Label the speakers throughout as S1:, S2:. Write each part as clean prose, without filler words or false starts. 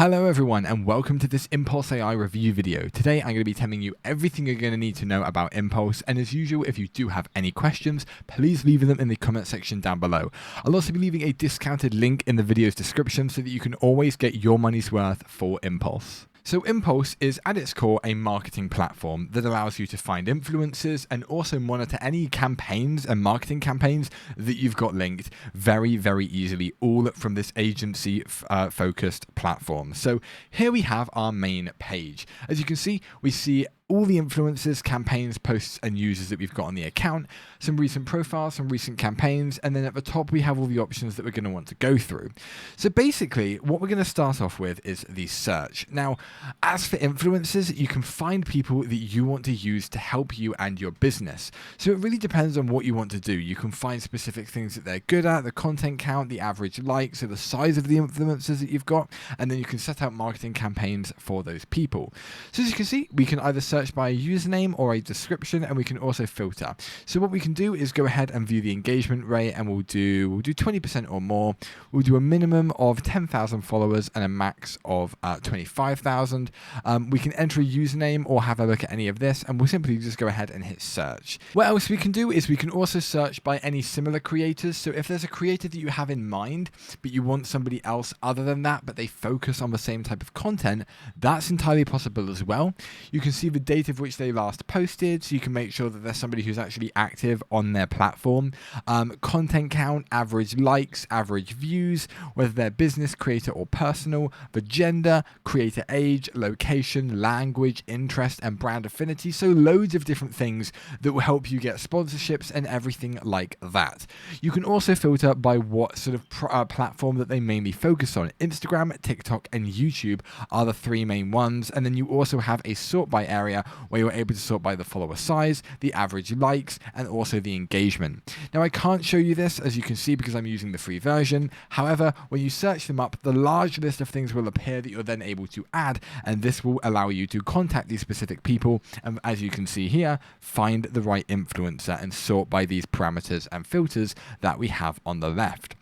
S1: Hello everyone and welcome to this Impulse AI review video. Today I'm going to be telling you everything you're going to need to know about Impulse, and as usual, if you do have any questions, please leave them in the comment section down below. I'll also be leaving a discounted link in the video's description so that you can always get your money's worth for Impulse. So Impulse is at its core a marketing platform that allows you to find influencers and also monitor any campaigns and marketing campaigns that you've got linked very, very easily, all from this agency focused platform. So here we have our main page. As you can see, we see all the influencers, campaigns, posts, and users that we've got on the account, some recent profiles, some recent campaigns, and then at the top we have all the options that we're going to want to go through. So basically, what we're going to start off with is the search. Now, as for influencers, you can find people that you want to use to help you and your business. So it really depends on what you want to do. You can find specific things that they're good at, the content count, the average likes, so the size of the influencers that you've got, and then you can set out marketing campaigns for those people. So as you can see, we can either search by a username or a description, and we can also filter. So what we can do is go ahead and view the engagement rate, and we'll do 20% or more. We'll do a minimum of 10,000 followers and a max of 25,000. We can enter a username or have a look at any of this, and we'll simply just go ahead and hit search. What else we can do is we can also search by any similar creators. So if there's a creator that you have in mind, but you want somebody else other than that, but they focus on the same type of content, that's entirely possible as well. You can see the date of which they last posted, so you can make sure that there's somebody who's actually active on their platform. Content count, average likes, average views, whether they're business, creator, or personal, the gender, creator age, location, language, interest, and brand affinity. So loads of different things that will help you get sponsorships and everything like that. You can also filter by what sort of platform that they mainly focus on. Instagram, TikTok, and YouTube are the three main ones, and then you also have a sort by area where you're able to sort by the follower size, the average likes, and also the engagement. Now, I can't show you this, as you can see, because I'm using the free version. However, when you search them up, the large list of things will appear that you're then able to add, and this will allow you to contact these specific people, and as you can see here, find the right influencer and sort by these parameters and filters that we have on the left.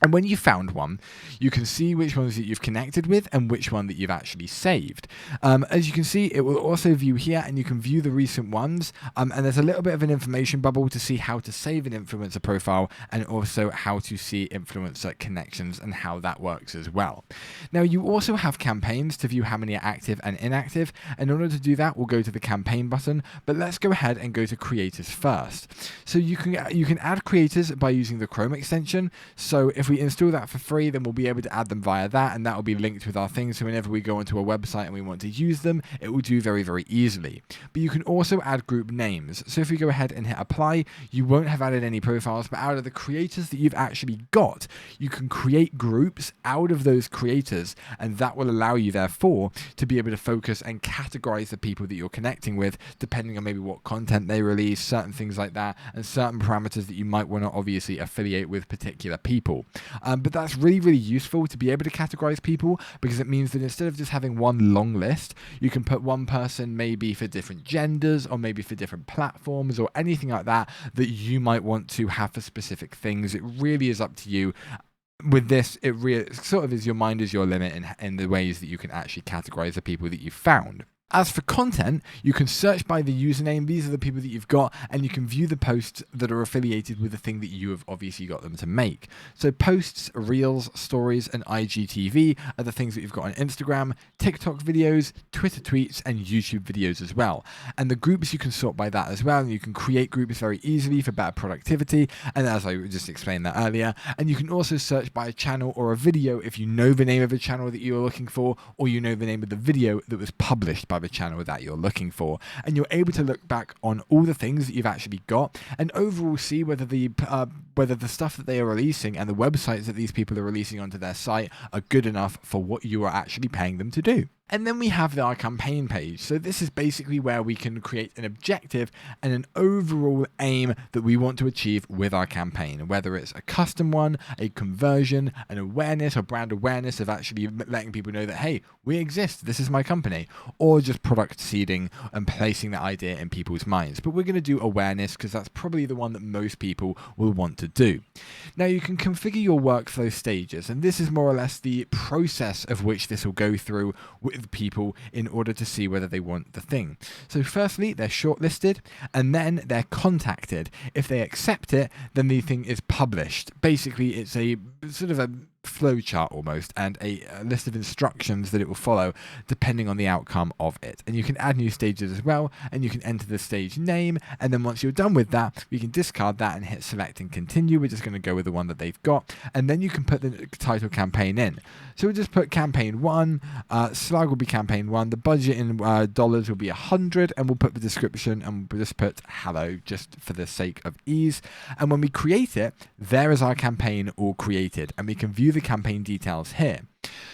S1: And when you found one, you can see which ones that you've connected with and which one that you've actually saved. As you can see, it will also view here, and you can view the recent ones. And there's a little bit of an information bubble to see how to save an influencer profile, and also how to see influencer connections and how that works as well. Now, you also have campaigns to view how many are active and inactive. And in order to do that, we'll go to the campaign button, but let's go ahead and go to creators first. So you can add creators by using the Chrome extension. So if we install that for free, then we'll be able to add them via that, and that will be linked with our things, so whenever we go onto a website and we want to use them, it will do very, very easily. But you can also add group names. So if we go ahead and hit apply, you won't have added any profiles, but out of the creators that you've actually got, you can create groups out of those creators, and that will allow you therefore to be able to focus and categorize the people that you're connecting with, depending on maybe what content they release, certain things like that, and certain parameters that you might want to obviously affiliate with particular people. But that's really, really useful to be able to categorize people, because it means that instead of just having one long list, you can put one person maybe for different genders, or maybe for different platforms, or anything like that that you might want to have for specific things. It really is up to you. With this, it really sort of is your mind is your limit in the ways that you can actually categorize the people that you've found. As for content, you can search by the username. These are the people that you've got, and you can view the posts that are affiliated with the thing that you have obviously got them to make. So posts, reels, stories, and IGTV are the things that you've got on Instagram, TikTok videos, Twitter tweets, and YouTube videos as well. And the groups, you can sort by that as well, and you can create groups very easily for better productivity, and as I just explained that earlier. And you can also search by a channel or a video if you know the name of the channel that you're looking for, or you know the name of the video that was published by the channel that you're looking for, and you're able to look back on all the things that you've actually got, and overall see whether the stuff that they are releasing and the websites that these people are releasing onto their site are good enough for what you are actually paying them to do. And then we have our campaign page. So this is basically where we can create an objective and an overall aim that we want to achieve with our campaign, whether it's a custom one, a conversion, an awareness or brand awareness of actually letting people know that, hey, we exist, this is my company, or just product seeding and placing that idea in people's minds. But we're going to do awareness because that's probably the one that most people will want to do. Now you can configure your workflow stages, and this is more or less the process of which this will go through with people in order to see whether they want the thing. So firstly, they're shortlisted, and then they're contacted. If they accept it, then the thing is published. Basically, it's a sort of a flowchart almost, and a list of instructions that it will follow depending on the outcome of it. And you can add new stages as well, and you can enter the stage name, and then once you're done with that, you can discard that and hit select and continue. We're just going to go with the one that they've got, and then you can put the title campaign in. So we'll just put campaign 1, slug will be campaign 1, the budget in dollars will be 100, and we'll put the description, and we'll just put hello just for the sake of ease. And when we create it, there is our campaign all created, and we can view the campaign details here.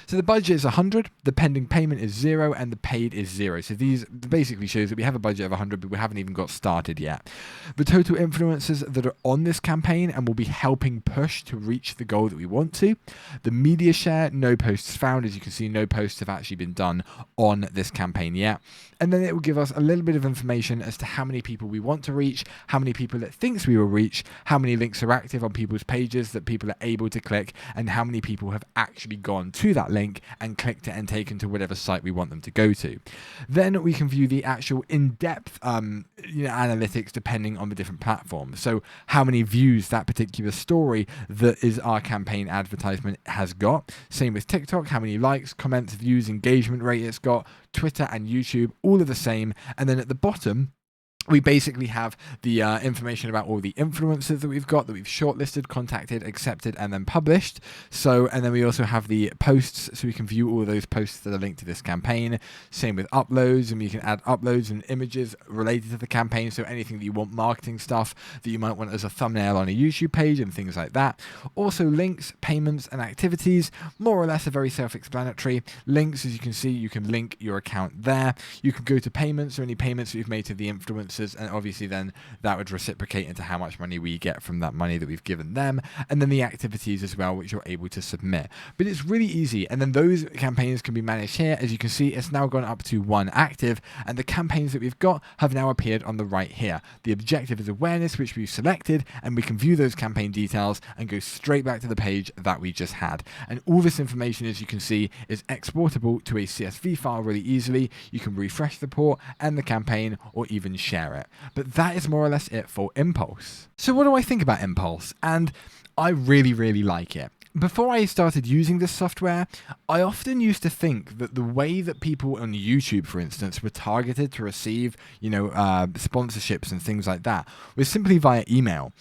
S1: So the budget is 100, the pending payment is 0, and the paid is 0. So these basically shows that we have a budget of 100, but we haven't even got started yet. The total influencers that are on this campaign and will be helping push to reach the goal that we want to. The media share, no posts found. As you can see, no posts have actually been done on this campaign yet. And then it will give us a little bit of information as to how many people we want to reach, how many people it thinks we will reach, how many links are active on people's pages that people are able to click, and how many people have actually gone to that link and clicked it and taken to whatever site we want them to go to. Then we can view the actual in-depth analytics depending on the different platforms. So how many views that particular story that is our campaign advertisement has got. Same with TikTok, how many likes, comments, views, engagement rate it's got. Twitter and YouTube, all are the same. And then at the bottom, we basically have the information about all the influencers that we've got, that we've shortlisted, contacted, accepted, and then published. So, and then we also have the posts, so we can view all of those posts that are linked to this campaign. Same with uploads, and we can add uploads and images related to the campaign. So anything that you want, marketing stuff that you might want as a thumbnail on a YouTube page and things like that. Also links, payments, and activities, more or less are very self-explanatory. Links, as you can see, you can link your account there. You can go to payments or any payments that you've made to the influencers, and obviously then that would reciprocate into how much money we get from that money that we've given them, and then the activities as well, which you're able to submit. But it's really easy, and then those campaigns can be managed here. As you can see, it's now gone up to 1 active, and the campaigns that we've got have now appeared on the right here. The objective is awareness, which we've selected, and we can view those campaign details and go straight back to the page that we just had. And all this information, as you can see, is exportable to a CSV file really easily. You can refresh the port and the campaign, or even share it. But that is more or less it for Impulse. So what do I think about Impulse? And I really, really like it. Before I started using this software, I often used to think that the way that people on YouTube, for instance, were targeted to receive, sponsorships and things like that was simply via email.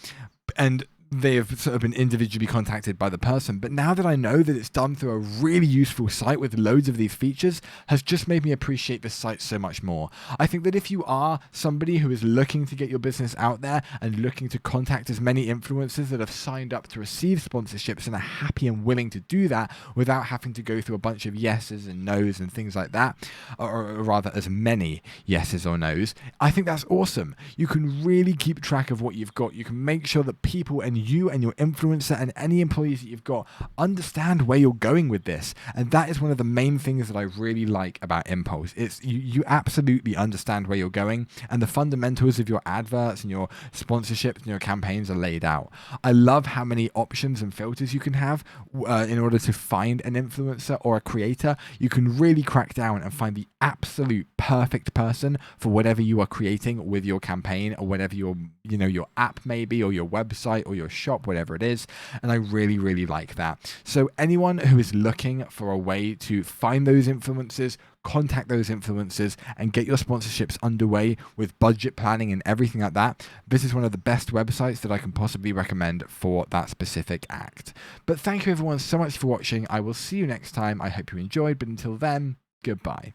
S1: And they have sort of been individually contacted by the person. But now that I know that it's done through a really useful site with loads of these features, has just made me appreciate this site so much more. I think that if you are somebody who is looking to get your business out there and looking to contact as many influencers that have signed up to receive sponsorships and are happy and willing to do that without having to go through a bunch of yeses and nos and things like that, or rather as many yeses or nos, I think that's awesome. You can really keep track of what you've got. You can make sure that people and you and your influencer and any employees that you've got understand where you're going with this. And that is one of the main things that I really like about Impulse. It's you absolutely understand where you're going, and the fundamentals of your adverts and your sponsorships and your campaigns are laid out. I love how many options and filters you can have in order to find an influencer or a creator. You can really crack down and find the absolute perfect person for whatever you are creating with your campaign, or whatever your app may be, or your website, or your shop, whatever it is. And I really, really like that. So anyone who is looking for a way to find those influencers, contact those influencers, and get your sponsorships underway with budget planning and everything like that, this is one of the best websites that I can possibly recommend for that specific act. But thank you everyone so much for watching. I will see you next time. I hope you enjoyed, but until then, goodbye.